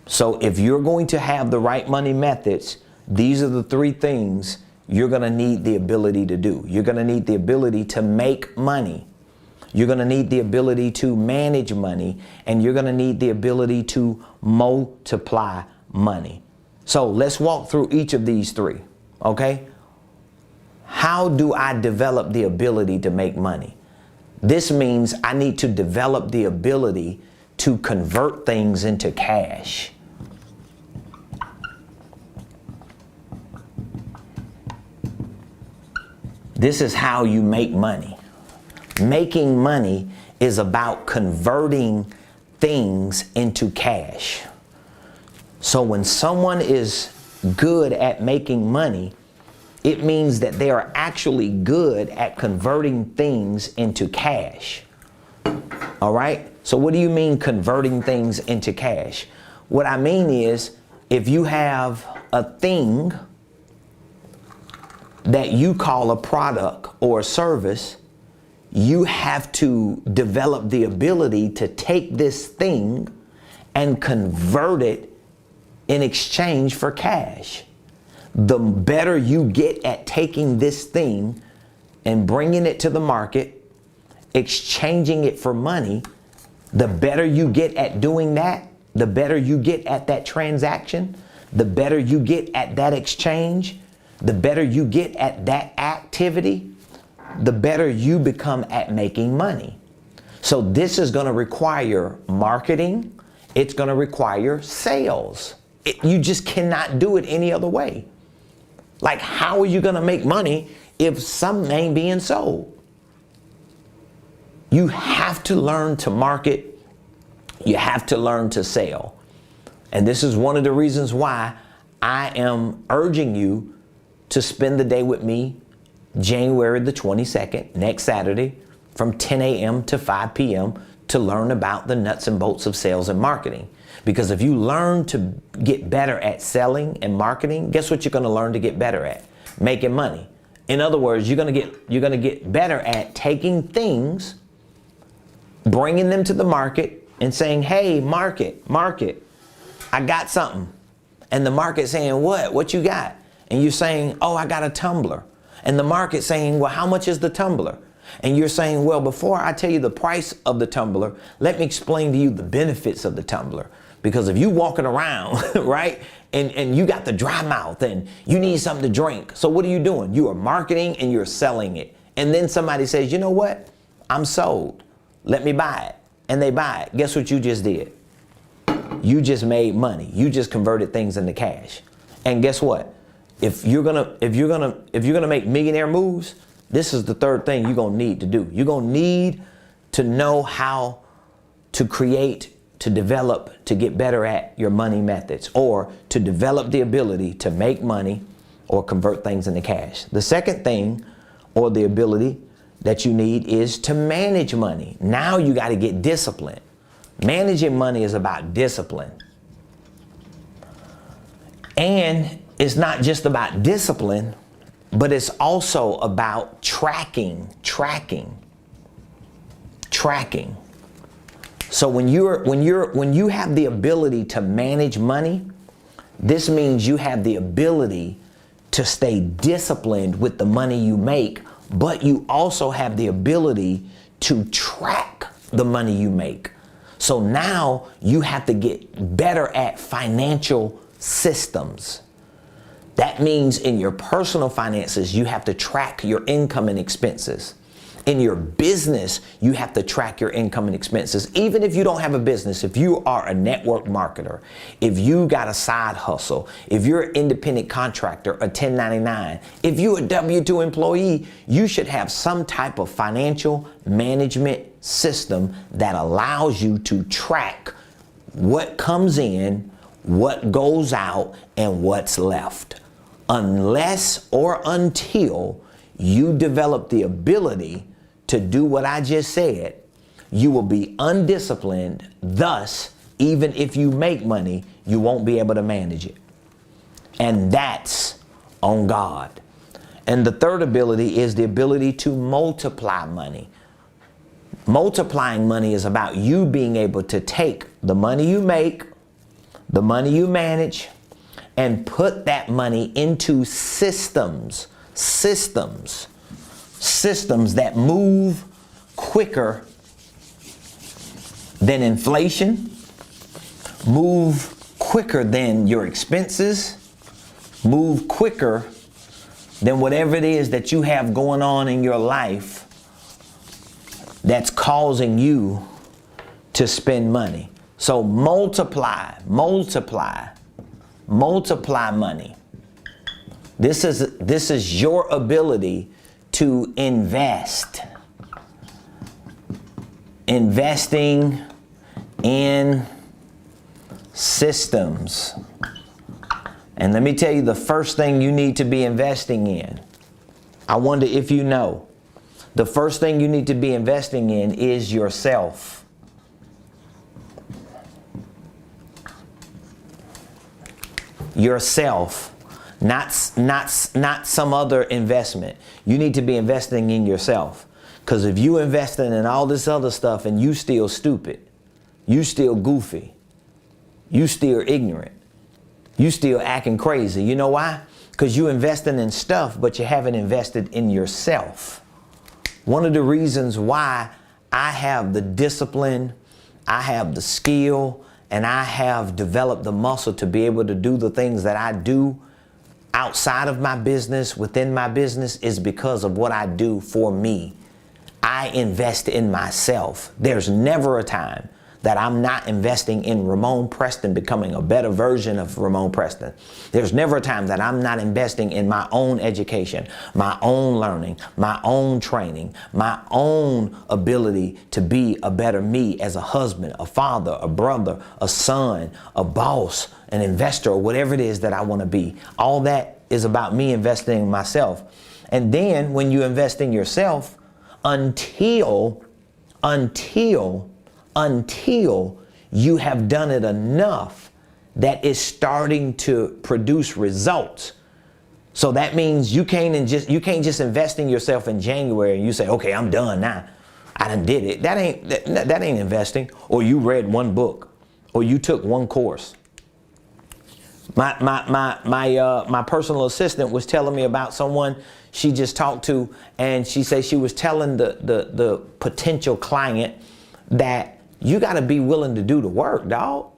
So if you're going to have the right money methods, these are the 3 things you're going to need the ability to do. You're going to need the ability to make money. You're going to need the ability to manage money, and you're going to need the ability to multiply money. So let's walk through each of these 3, okay? How do I develop the ability to make money? This means I need to develop the ability to convert things into cash. This is how you make money. Making money is about converting things into cash. So when someone is good at making money, it means that they are actually good at converting things into cash. All right? So what do you mean converting things into cash? What I mean is, if you have a thing that you call a product or a service, you have to develop the ability to take this thing and convert it in exchange for cash. The better you get at taking this thing and bringing it to the market, exchanging it for money, the better you get at doing that, the better you get at that transaction, the better you get at that exchange, the better you get at that activity, the better you become at making money. So this is going to require marketing. It's going to require sales. You just cannot do it any other way. Like, how are you going to make money if something ain't being sold? You have to learn to market. You have to learn to sell. And this is one of the reasons why I am urging you to spend the day with me January the 22nd, next Saturday, from 10 a.m. to 5 p.m. to learn about the nuts and bolts of sales and marketing. Because if you learn to get better at selling and marketing, guess what you're going to learn to get better at? Making money. In other words, you're going to get better at taking things, bringing them to the market and saying, hey, market, I got something. And the market saying, what you got? And you're saying, oh, I got a tumbler. And the market saying, well, how much is the tumbler? And you're saying, well, before I tell you the price of the tumbler, let me explain to you the benefits of the tumbler. Because if you walking around, right, and you got the dry mouth and you need something to drink, so what are you doing? You are marketing and you're selling it. And then somebody says, you know what? I'm sold. Let me buy it. And they buy it. Guess what you just did? You just made money. You just converted things into cash. And guess what? If you're gonna make millionaire moves, this is the third thing you're gonna need to do. You're gonna need to know how to create, to develop, to get better at your money methods, or to develop the ability to make money or convert things into cash. The second thing, or the ability that you need, is to manage money. Now you got to get disciplined. Managing money is about discipline. And it's not just about discipline, but it's also about tracking. So when you have the ability to manage money, this means you have the ability to stay disciplined with the money you make, but you also have the ability to track the money you make. So now you have to get better at financial systems. That means in your personal finances, you have to track your income and expenses. In your business, you have to track your income and expenses. Even if you don't have a business, if you are a network marketer, if you got a side hustle, if you're an independent contractor, a 1099, if you're a W-2 employee, you should have some type of financial management system that allows you to track what comes in, what goes out, and what's left. Unless or until you develop the ability to do what I just said, you will be undisciplined. Thus, even if you make money, you won't be able to manage it. And that's on God. And the third ability is the ability to multiply money. Multiplying money is about you being able to take the money you make, the money you manage, and put that money into systems that move quicker than inflation, move quicker than your expenses, move quicker than whatever it is that you have going on in your life that's causing you to spend money. So multiply money. This is your ability to invest. Investing in systems. And let me tell you the first thing you need to be investing in. I wonder if you know. The first thing you need to be investing in is yourself. Yourself. Not some other investment. You need to be investing in yourself. Because if you investing in all this other stuff and you still stupid, you still goofy, you still ignorant, you still acting crazy. You know why? Because you investing in stuff, but you haven't invested in yourself. One of the reasons why I have the discipline, I have the skill, and I have developed the muscle to be able to do the things that I do outside of my business, within my business, is because of what I do for me. I invest in myself. There's never a time that I'm not investing in Ramon Preston becoming a better version of Ramon Preston. There's never a time that I'm not investing in my own education, my own learning, my own training, my own ability to be a better me as a husband, a father, a brother, a son, a boss, an investor, or whatever it is that I want to be. All that is about me investing in myself. And then when you invest in yourself, until you have done it enough that it's starting to produce results. So that means you can't just invest in yourself in January and you say, okay, I'm done now. I done did it. That ain't investing. Or you read one book, or you took one course. My personal assistant was telling me about someone she just talked to, and she said she was telling the potential client that you got to be willing to do the work, dog.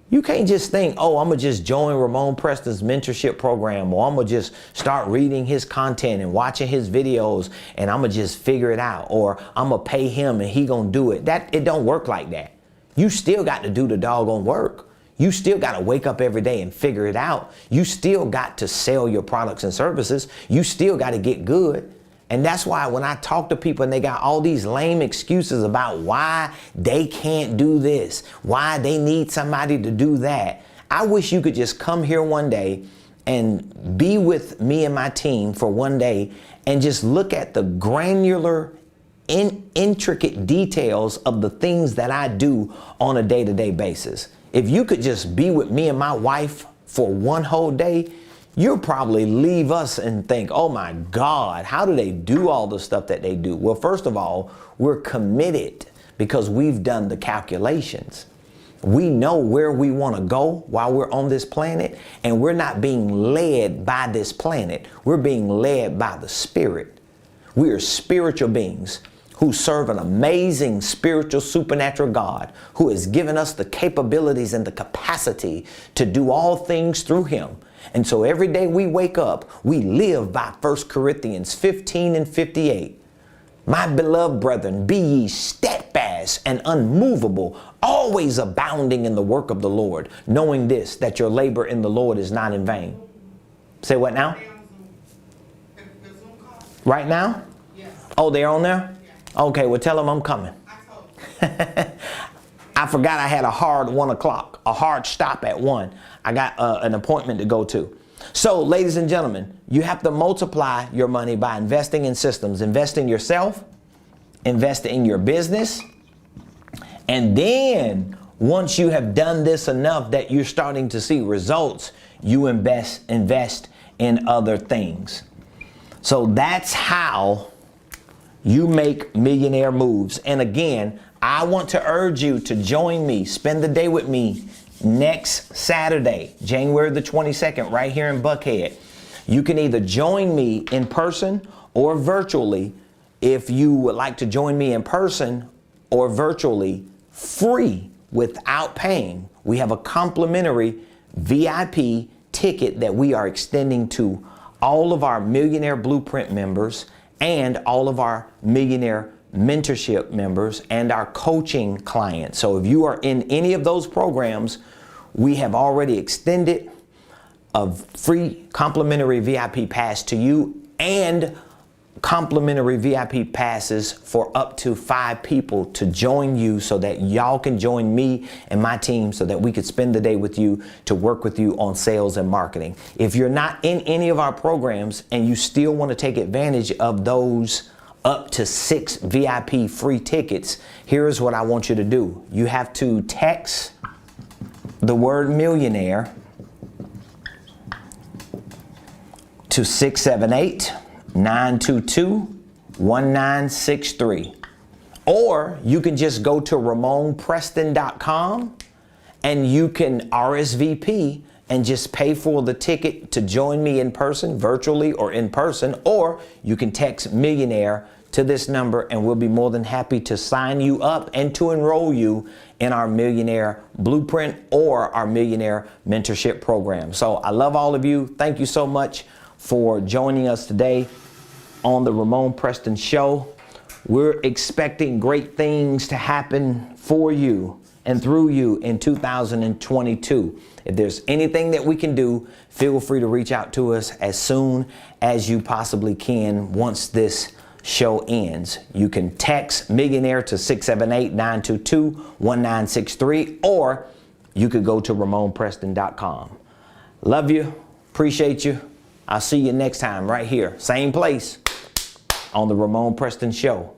You can't just think, oh, I'm going to just join Ramon Preston's mentorship program, or I'm going to just start reading his content and watching his videos, and I'm going to just figure it out, or I'm going to pay him and he going to do it. It don't work like that. You still got to do the doggone work. You still got to wake up every day and figure it out. You still got to sell your products and services. You still got to get good. And that's why when I talk to people and they got all these lame excuses about why they can't do this, why they need somebody to do that, I wish you could just come here one day and be with me and my team for one day and just look at the granular, intricate details of the things that I do on a day-to-day basis. If you could just be with me and my wife for one whole day, you'll probably leave us and think, oh my God, how do they do all the stuff that they do? Well, first of all, we're committed because we've done the calculations. We know where we want to go while we're on this planet, and we're not being led by this planet. We're being led by the Spirit. We are spiritual beings who serve an amazing spiritual supernatural God who has given us the capabilities and the capacity to do all things through Him. And so every day we wake up, we live by 1 Corinthians 15:58. My beloved brethren, be ye steadfast and unmovable, always abounding in the work of the Lord, knowing this, that your labor in the Lord is not in vain. Say what now? Right now? Oh, they're on there? Okay, well, tell them I'm coming. I forgot I had a hard 1 o'clock, a hard stop at 1. I got an appointment to go to. So, ladies and gentlemen, you have to multiply your money by investing in systems. Invest in yourself, invest in your business, and then once you have done this enough that you're starting to see results, you invest in other things. So that's how you make millionaire moves. And again, I want to urge you to join me, spend the day with me next Saturday, January the 22nd, right here in Buckhead. You can either join me in person or virtually. If you would like to join me in person or virtually, free, without paying, we have a complimentary VIP ticket that we are extending to all of our Millionaire Blueprint members and all of our Millionaire Mentorship members and our coaching clients. So if you are in any of those programs, we have already extended a free complimentary VIP pass to you and complimentary VIP passes for up to 5 people to join you so that y'all can join me and my team so that we could spend the day with you to work with you on sales and marketing. If you're not in any of our programs and you still want to take advantage of those up to 6 VIP free tickets, here's what I want you to do. You have to text the word millionaire to 678-922-8888. 1963. Or you can just go to RamonPreston.com and you can RSVP and just pay for the ticket to join me in person, virtually or in person, or you can text Millionaire to this number and we'll be more than happy to sign you up and to enroll you in our Millionaire Blueprint or our Millionaire Mentorship Program. So I love all of you. Thank you so much for joining us today on the Ramon Preston Show. We're expecting great things to happen for you and through you in 2022. If there's anything that we can do, feel free to reach out to us as soon as you possibly can once this show ends. You can text Millionaire to 678-922-1963, or you could go to RamonPreston.com. Love you, appreciate you. I'll see you next time right here, same place on the Ramon Preston Show.